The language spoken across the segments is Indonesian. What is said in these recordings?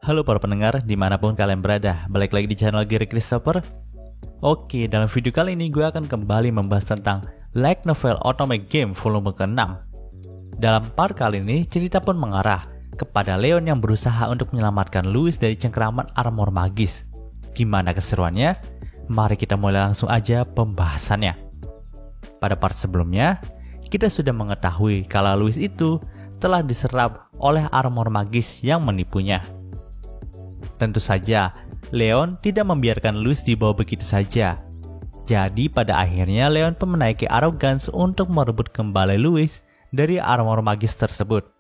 Halo para pendengar, dimanapun kalian berada, balik lagi di channel Gary Christopher. Oke, dalam video kali ini gue akan kembali membahas tentang Light Novel Otome Game volume ke-6. Dalam part kali ini, cerita pun mengarah kepada Leon yang berusaha untuk menyelamatkan Louis dari cengkeraman armor magis. Gimana keseruannya? Mari kita mulai langsung aja pembahasannya. Pada part sebelumnya, kita sudah mengetahui kalau Louis itu telah diserap oleh armor magis yang menipunya. Tentu saja, Leon tidak membiarkan Louis dibawa begitu saja. Jadi pada akhirnya Leon pun menaiki arrogance untuk merebut kembali Louis dari armor magis tersebut.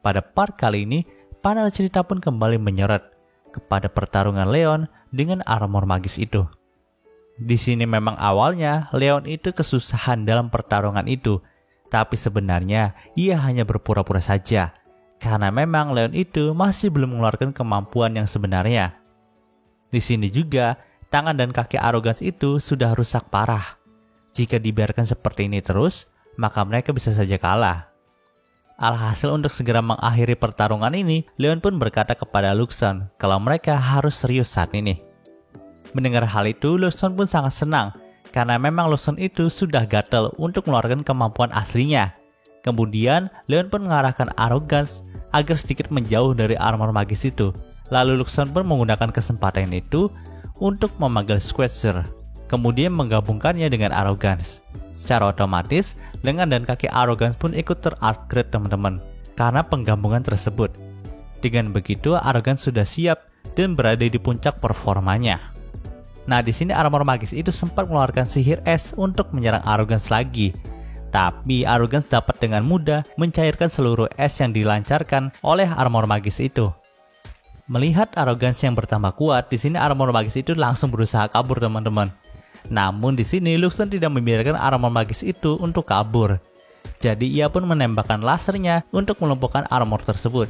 Pada part kali ini, panel cerita pun kembali menyorot kepada pertarungan Leon dengan armor magis itu. Di sini memang awalnya Leon itu kesusahan dalam pertarungan itu, tapi sebenarnya ia hanya berpura-pura saja. Karena memang Leon itu masih belum mengeluarkan kemampuan yang sebenarnya. Di sini juga, tangan dan kaki arrogance itu sudah rusak parah. Jika dibiarkan seperti ini terus, maka mereka bisa saja kalah. Alhasil untuk segera mengakhiri pertarungan ini, Leon pun berkata kepada Luxon kalau mereka harus serius saat ini. Mendengar hal itu, Luxon pun sangat senang, karena memang Luxon itu sudah gatel untuk mengeluarkan kemampuan aslinya. Kemudian, Leon pun mengarahkan arrogance agar sedikit menjauh dari armor magis itu. Lalu Luxon pun menggunakan kesempatan itu untuk memanggil Squatcher, kemudian menggabungkannya dengan arrogance. Secara otomatis, lengan dan kaki arrogance pun ikut ter-upgrade teman-teman, karena penggabungan tersebut. Dengan begitu, arrogance sudah siap dan berada di puncak performanya. Nah, di sini armor magis itu sempat mengeluarkan sihir es untuk menyerang arrogance lagi. Tapi arrogance dapat dengan mudah mencairkan seluruh es yang dilancarkan oleh armor magis itu. Melihat arrogance yang bertambah kuat, di sini armor magis itu langsung berusaha kabur teman-teman. Namun di sini Luxon tidak membiarkan armor magis itu untuk kabur. Jadi ia pun menembakkan lasernya untuk melumpuhkan armor tersebut.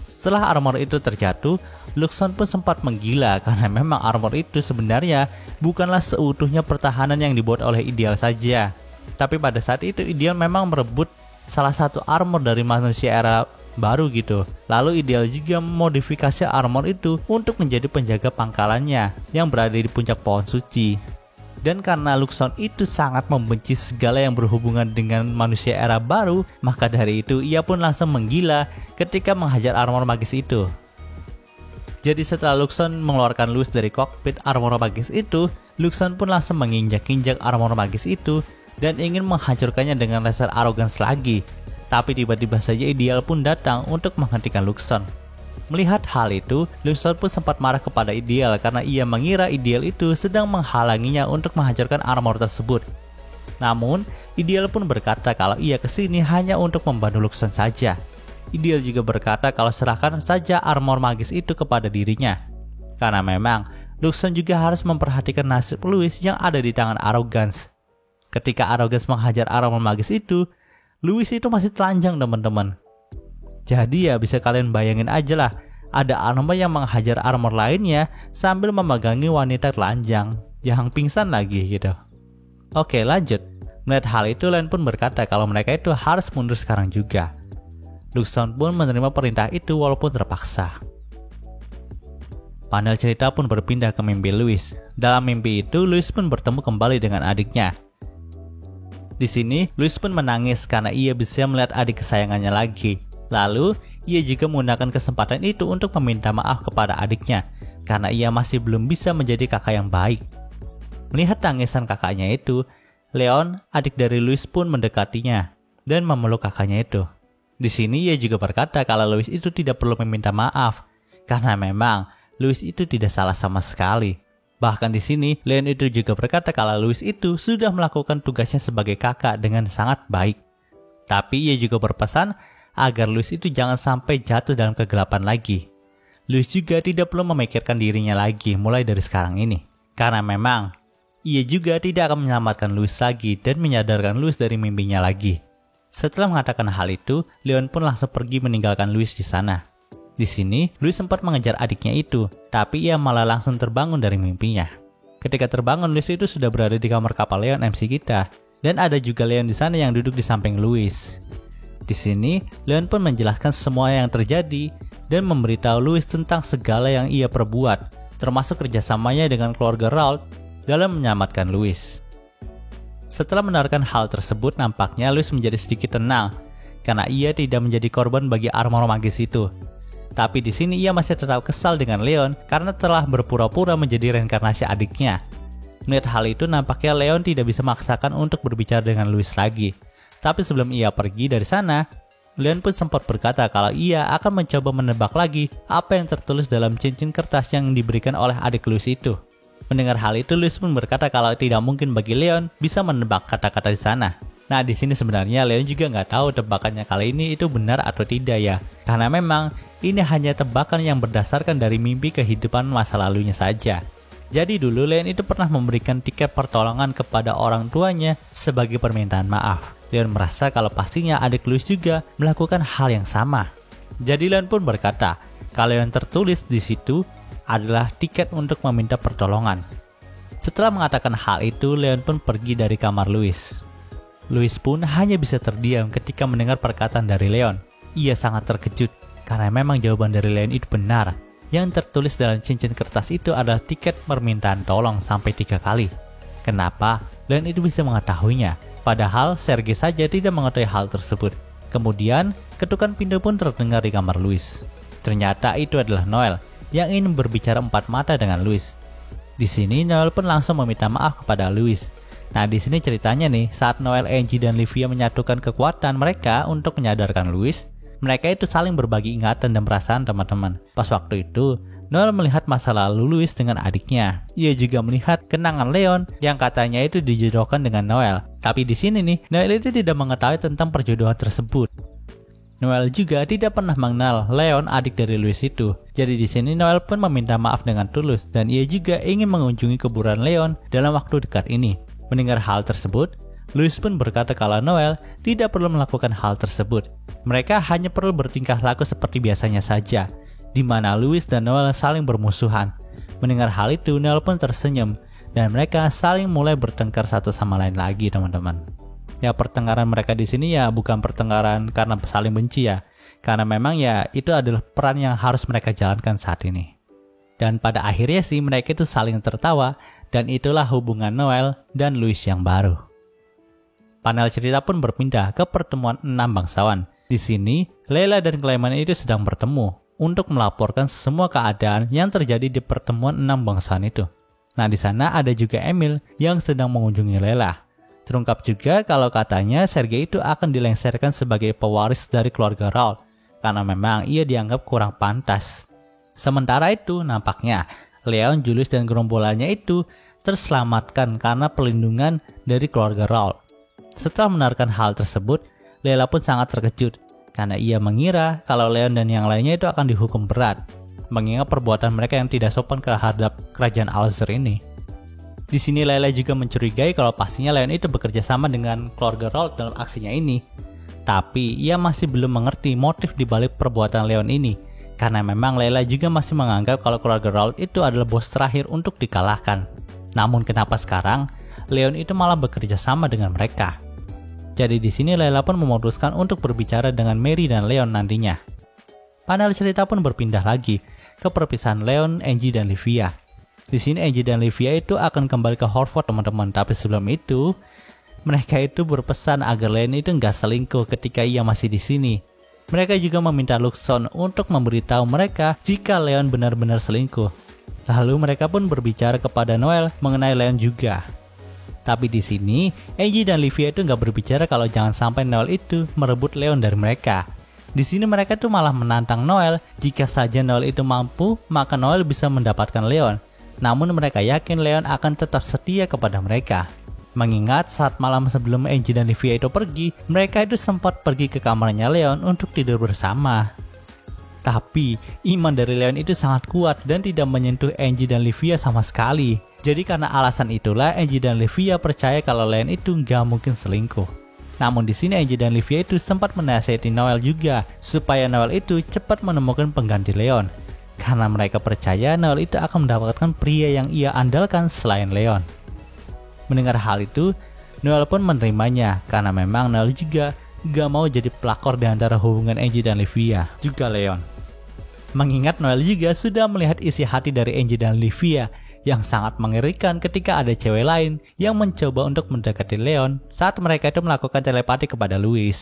Setelah armor itu terjatuh, Luxon pun sempat menggila karena memang armor itu sebenarnya bukanlah seutuhnya pertahanan yang dibuat oleh Ideal saja. Tapi pada saat itu Ideal memang merebut salah satu armor dari manusia era baru gitu. Lalu Ideal juga memodifikasi armor itu untuk menjadi penjaga pangkalannya yang berada di puncak pohon suci. Dan karena Luxon itu sangat membenci segala yang berhubungan dengan manusia era baru, maka dari itu ia pun langsung menggila ketika menghajar armor magis itu. Jadi setelah Luxon mengeluarkan Louis dari kokpit armor magis itu, Luxon pun langsung menginjak-injak armor magis itu dan ingin menghancurkannya dengan laser arrogance lagi. Tapi tiba-tiba saja Ideal pun datang untuk menghentikan Luxon. Melihat hal itu, Luxon pun sempat marah kepada Ideal karena ia mengira Ideal itu sedang menghalanginya untuk menghancurkan armor tersebut. Namun, Ideal pun berkata kalau ia kesini hanya untuk membantu Luxon saja. Ideal juga berkata kalau serahkan saja armor magis itu kepada dirinya. Karena memang, Luxon juga harus memperhatikan nasib Louis yang ada di tangan arrogance. Ketika arrogance menghajar armor magis itu, Louis itu masih telanjang teman-teman. Jadi ya bisa kalian bayangin aja lah, ada armor yang menghajar armor lainnya sambil memegangi wanita telanjang yang pingsan lagi gitu. Oke, lanjut. Melihat hal itu, Leon pun berkata kalau mereka itu harus mundur sekarang juga. Luxon pun menerima perintah itu walaupun terpaksa. Panel cerita pun berpindah ke mimpi Louis. Dalam mimpi itu, Louis pun bertemu kembali dengan adiknya. Di sini, Louis pun menangis karena ia bisa melihat adik kesayangannya lagi. Lalu, ia juga menggunakan kesempatan itu untuk meminta maaf kepada adiknya karena ia masih belum bisa menjadi kakak yang baik. Melihat tangisan kakaknya itu, Leon, adik dari Louis pun mendekatinya dan memeluk kakaknya itu. Di sini ia juga berkata kalau Louis itu tidak perlu meminta maaf karena memang Louis itu tidak salah sama sekali. Bahkan di sini, Leon itu juga berkata kalau Louis itu sudah melakukan tugasnya sebagai kakak dengan sangat baik. Tapi ia juga berpesan agar Louis itu jangan sampai jatuh dalam kegelapan lagi. Louis juga tidak perlu memikirkan dirinya lagi mulai dari sekarang ini. Karena memang, ia juga tidak akan menyelamatkan Louis lagi dan menyadarkan Louis dari mimpinya lagi. Setelah mengatakan hal itu, Leon pun langsung pergi meninggalkan Louis di sana. Di sini, Louis sempat mengejar adiknya itu, tapi ia malah langsung terbangun dari mimpinya. Ketika terbangun, Louis itu sudah berada di kamar kapal Leon MC kita, dan ada juga Leon di sana yang duduk di samping Louis. Di sini, Leon pun menjelaskan semua yang terjadi dan memberitahu Louis tentang segala yang ia perbuat, termasuk kerjasamanya dengan keluarga Raoul dalam menyelamatkan Louis. Setelah mendengarkan hal tersebut, nampaknya Louis menjadi sedikit tenang karena ia tidak menjadi korban bagi armor magis itu. Tapi di sini ia masih tetap kesal dengan Leon karena telah berpura-pura menjadi reinkarnasi adiknya. Melihat hal itu, nampaknya Leon tidak bisa memaksakan untuk berbicara dengan Louis lagi. Tapi sebelum ia pergi dari sana, Leon pun sempat berkata kalau ia akan mencoba menebak lagi apa yang tertulis dalam cincin kertas yang diberikan oleh adik Louis itu. Mendengar hal itu, Louis pun berkata kalau tidak mungkin bagi Leon bisa menebak kata-kata di sana. Nah, di sini sebenarnya Leon juga nggak tahu tebakannya kali ini itu benar atau tidak ya. Karena memang ini hanya tebakan yang berdasarkan dari mimpi kehidupan masa lalunya saja. Jadi dulu Leon itu pernah memberikan tiket pertolongan kepada orang tuanya sebagai permintaan maaf. Leon merasa kalau pastinya adik Louis juga melakukan hal yang sama. Jadi Leon pun berkata kalau yang tertulis di situ adalah tiket untuk meminta pertolongan. Setelah mengatakan hal itu, Leon pun pergi dari kamar Louis. Louis pun hanya bisa terdiam ketika mendengar perkataan dari Leon. Ia sangat terkejut karena memang jawaban dari Leon itu benar. Yang tertulis dalam cincin kertas itu adalah tiket permintaan tolong sampai 3 kali. Kenapa Leon itu bisa mengetahuinya? Padahal Sergei saja tidak mengetahui hal tersebut. Kemudian, ketukan pintu pun terdengar di kamar Louis. Ternyata itu adalah Noel yang ingin berbicara empat mata dengan Louis. Di sini Noel pun langsung meminta maaf kepada Louis. Nah, di sini ceritanya nih, saat Noel, Angie, dan Livia menyatukan kekuatan mereka untuk menyadarkan Louis, mereka itu saling berbagi ingatan dan perasaan teman-teman. Pas waktu itu, Noel melihat masa lalu Louis dengan adiknya. Ia juga melihat kenangan Leon yang katanya itu dijodohkan dengan Noel. Tapi di sini nih, Noel itu tidak mengetahui tentang perjodohan tersebut. Noel juga tidak pernah mengenal Leon, adik dari Louis itu. Jadi di sini Noel pun meminta maaf dengan tulus dan ia juga ingin mengunjungi kuburan Leon dalam waktu dekat ini. Mendengar hal tersebut, Louis pun berkata kalau Noel tidak perlu melakukan hal tersebut. Mereka hanya perlu bertingkah laku seperti biasanya saja, di mana Louis dan Noel saling bermusuhan. Mendengar hal itu, Noel pun tersenyum dan mereka saling mulai bertengkar satu sama lain lagi, teman-teman. Ya, pertengkaran mereka di sini ya bukan pertengkaran karena saling benci ya. Karena memang ya itu adalah peran yang harus mereka jalankan saat ini. Dan pada akhirnya sih mereka itu saling tertawa dan itulah hubungan Noel dan Louis yang baru. Panel cerita pun berpindah ke pertemuan 6 bangsawan. Di sini, Leila dan Clement itu sedang bertemu untuk melaporkan semua keadaan yang terjadi di pertemuan 6 bangsawan itu. Nah, di sana ada juga Emil yang sedang mengunjungi Leila. Terungkap juga kalau katanya Sergei itu akan dilengsarkan sebagai pewaris dari keluarga Raoul karena memang ia dianggap kurang pantas. Sementara itu nampaknya Leon, Julius, dan gerombolannya itu terselamatkan karena perlindungan dari keluarga Raoul. Setelah mendengarkan hal tersebut, Leila pun sangat terkejut karena ia mengira kalau Leon dan yang lainnya itu akan dihukum berat mengingat perbuatan mereka yang tidak sopan terhadap kerajaan Alzur ini. Di sini Leila juga mencurigai kalau pastinya Leon itu bekerja sama dengan keluarga Raoul dalam aksinya ini. Tapi ia masih belum mengerti motif dibalik perbuatan Leon ini. Karena memang Leila juga masih menganggap kalau keluarga Raoul itu adalah bos terakhir untuk dikalahkan. Namun kenapa sekarang Leon itu malah bekerja sama dengan mereka? Jadi di sini Leila pun memutuskan untuk berbicara dengan Mary dan Leon nantinya. Panel cerita pun berpindah lagi ke perpisahan Leon, Angie, dan Livia. Di sini Angie dan Livia itu akan kembali ke Horford, teman-teman. Tapi sebelum itu, mereka itu berpesan agar Leon itu nggak selingkuh ketika ia masih di sini. Mereka juga meminta Luxon untuk memberitahu mereka jika Leon benar-benar selingkuh. Lalu mereka pun berbicara kepada Noel mengenai Leon juga. Tapi di sini, Angie dan Livia itu nggak berbicara kalau jangan sampai Noel itu merebut Leon dari mereka. Di sini mereka tuh malah menantang Noel, jika saja Noel itu mampu, maka Noel bisa mendapatkan Leon. Namun mereka yakin Leon akan tetap setia kepada mereka. Mengingat saat malam sebelum Angie dan Livia itu pergi, mereka itu sempat pergi ke kamarnya Leon untuk tidur bersama. Tapi iman dari Leon itu sangat kuat dan tidak menyentuh Angie dan Livia sama sekali. Jadi karena alasan itulah Angie dan Livia percaya kalau Leon itu nggak mungkin selingkuh. Namun di sini Angie dan Livia itu sempat menasihati Noel juga supaya Noel itu cepat menemukan pengganti Leon. Karena mereka percaya Noel itu akan mendapatkan pria yang ia andalkan selain Leon. Mendengar hal itu, Noel pun menerimanya karena memang Noel juga gak mau jadi pelakor di antara hubungan Angie dan Livia, juga Leon. Mengingat Noel juga sudah melihat isi hati dari Angie dan Livia yang sangat mengerikan ketika ada cewek lain yang mencoba untuk mendekati Leon saat mereka itu melakukan telepati kepada Louis.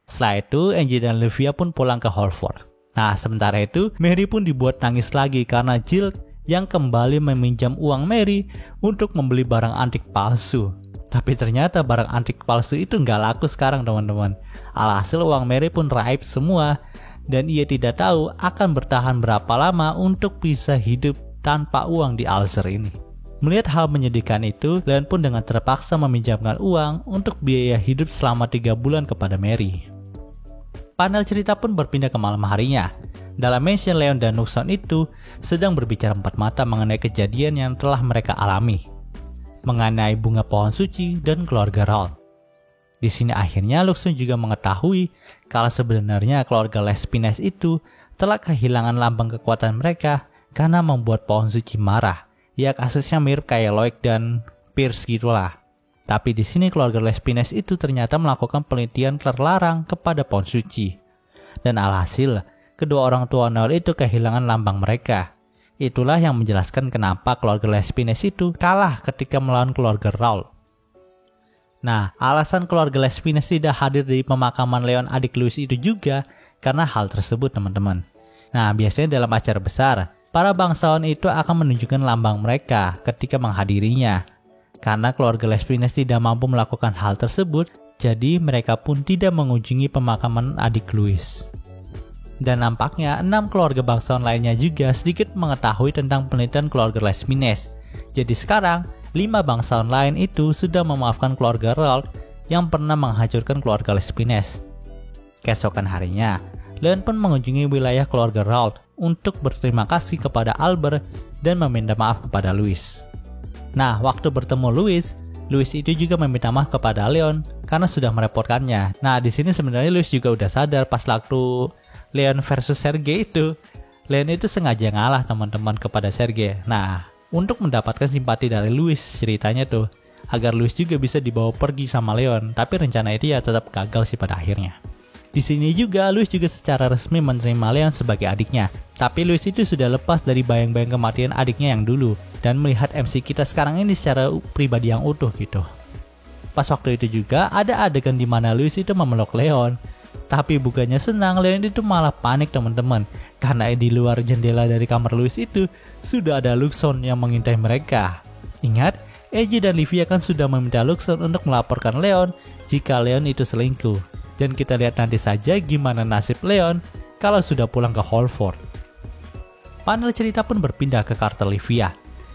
Setelah itu, Angie dan Livia pun pulang ke Holford. Nah, sementara itu, Mary pun dibuat nangis lagi karena Jill yang kembali meminjam uang Mary untuk membeli barang antik palsu. Tapi ternyata barang antik palsu itu nggak laku sekarang teman-teman. Alhasil uang Mary pun raib semua dan ia tidak tahu akan bertahan berapa lama untuk bisa hidup tanpa uang di Alzer ini. Melihat hal menyedihkan itu, Leon pun dengan terpaksa meminjamkan uang untuk biaya hidup selama 3 bulan kepada Mary. Panel cerita pun berpindah ke malam harinya. Dalam mansion, Leon dan Luxon itu sedang berbicara empat mata mengenai kejadian yang telah mereka alami, mengenai bunga pohon suci dan keluarga Ralt. Di sini akhirnya Luxon juga mengetahui kalau sebenarnya keluarga Lespines itu telah kehilangan lambang kekuatan mereka karena membuat pohon suci marah. Ya kasusnya mirip kayak Loic dan Pierce gitulah. Tapi di sini keluarga Lespines itu ternyata melakukan penelitian terlarang kepada pohon suci. Dan alhasil, kedua orang tua Noel itu kehilangan lambang mereka. Itulah yang menjelaskan kenapa keluarga Lespines itu kalah ketika melawan keluarga Ralt. Nah, alasan keluarga Lespines tidak hadir di pemakaman Leon adik Louis itu juga karena hal tersebut teman-teman. Nah, biasanya dalam acara besar, para bangsawan itu akan menunjukkan lambang mereka ketika menghadirinya. Karena keluarga Lespines tidak mampu melakukan hal tersebut, jadi mereka pun tidak mengunjungi pemakaman adik Louis. Dan nampaknya 6 keluarga bangsawan lainnya juga sedikit mengetahui tentang penelitian keluarga Lespines. Jadi sekarang, 5 bangsawan lain itu sudah memaafkan keluarga Ralt yang pernah menghancurkan keluarga Lespines. Keesokan harinya, Leon pun mengunjungi wilayah keluarga Ralt untuk berterima kasih kepada Albert dan meminta maaf kepada Louis. Nah, waktu bertemu Louis itu juga meminta maaf kepada Leon karena sudah merepotkannya. Nah, di sini sebenarnya Louis juga udah sadar pas waktu Leon versus Sergei itu. Leon itu sengaja ngalah teman-teman kepada Sergei. Nah, untuk mendapatkan simpati dari Louis ceritanya tuh, agar Louis juga bisa dibawa pergi sama Leon, tapi rencana itu ya tetap gagal sih pada akhirnya. Di sini juga Louis juga secara resmi menerima Leon sebagai adiknya, tapi Louis itu sudah lepas dari bayang-bayang kematian adiknya yang dulu dan melihat MC kita sekarang ini secara pribadi yang utuh gitu. Pas waktu itu juga ada adegan di mana Louis itu memeluk Leon, tapi bukannya senang, Leon itu malah panik teman-teman. Karena di luar jendela dari kamar Louis itu sudah ada Luxon yang mengintai mereka. Ingat, Angie dan Livia kan sudah meminta Luxon untuk melaporkan Leon jika Leon itu selingkuh. Dan kita lihat nanti saja gimana nasib Leon kalau sudah pulang ke Holford. Panel cerita pun berpindah ke karakter Livia.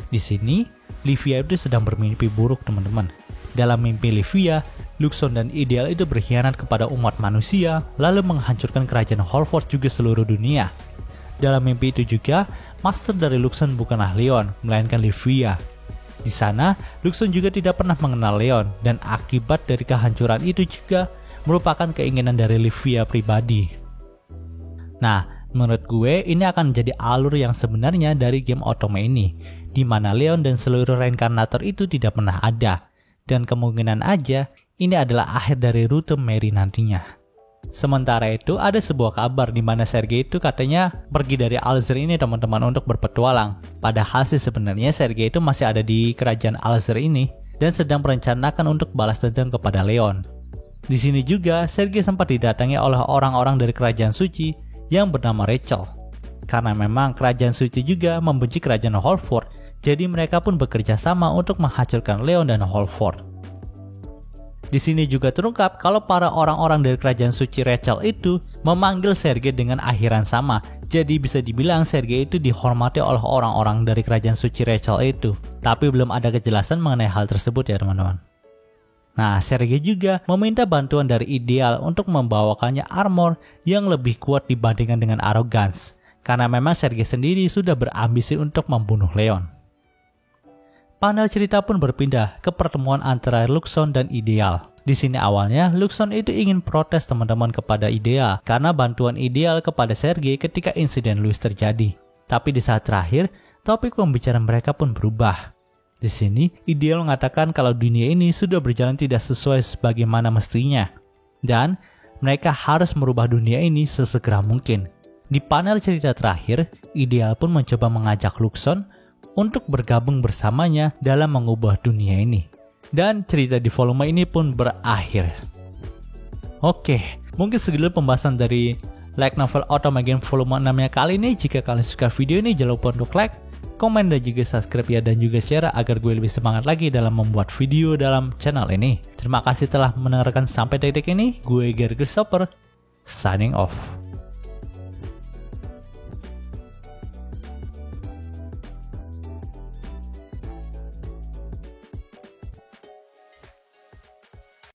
Di sini, Livia itu sedang bermimpi buruk teman-teman. Dalam mimpi Livia, Luxon dan Ideal itu berkhianat kepada umat manusia lalu menghancurkan kerajaan Holford juga seluruh dunia. Dalam mimpi itu juga, master dari Luxon bukanlah Leon, melainkan Livia. Di sana, Luxon juga tidak pernah mengenal Leon, dan akibat dari kehancuran itu juga merupakan keinginan dari Livia pribadi. Nah, menurut gue ini akan menjadi alur yang sebenarnya dari game Otome ini, di mana Leon dan seluruh reinkarnator itu tidak pernah ada, dan kemungkinan aja ini adalah akhir dari rute Mary nantinya. Sementara itu ada sebuah kabar di mana Sergei itu katanya pergi dari Alzer ini teman-teman untuk berpetualang. Padahal sih sebenarnya Sergei itu masih ada di kerajaan Alzer ini dan sedang merencanakan untuk balas dendam kepada Leon. Di sini juga Sergei sempat didatangi oleh orang-orang dari kerajaan suci yang bernama Rachel. Karena memang kerajaan suci juga membenci kerajaan Holford, jadi mereka pun bekerja sama untuk menghancurkan Leon dan Holford. Di sini juga terungkap kalau para orang-orang dari kerajaan suci Rachel itu memanggil Sergei dengan akhiran sama. Jadi bisa dibilang Sergei itu dihormati oleh orang-orang dari kerajaan suci Rachel itu. Tapi belum ada kejelasan mengenai hal tersebut ya teman-teman. Nah, Sergei juga meminta bantuan dari Ideal untuk membawakannya armor yang lebih kuat dibandingkan dengan Arrogance. Karena memang Sergei sendiri sudah berambisi untuk membunuh Leon. Panel cerita pun berpindah ke pertemuan antara Luxon dan Ideal. Di sini awalnya Luxon itu ingin protes teman-teman kepada Ideal karena bantuan Ideal kepada Sergei ketika insiden Louis terjadi. Tapi di saat terakhir, topik pembicaraan mereka pun berubah. Di sini, Ideal mengatakan kalau dunia ini sudah berjalan tidak sesuai sebagaimana mestinya. Dan mereka harus merubah dunia ini sesegera mungkin. Di panel cerita terakhir, Ideal pun mencoba mengajak Luxon untuk bergabung bersamanya dalam mengubah dunia ini. Dan cerita di volume ini pun berakhir. Oke, mungkin segitu pembahasan dari light novel Otome Game volume 6-nya kali ini. Jika kalian suka video ini, jangan lupa untuk like, komen, dan juga subscribe ya, dan juga share agar gue lebih semangat lagi dalam membuat video dalam channel ini. Terima kasih telah mendengarkan sampai detik ini. Gue Gary Christopher, signing off.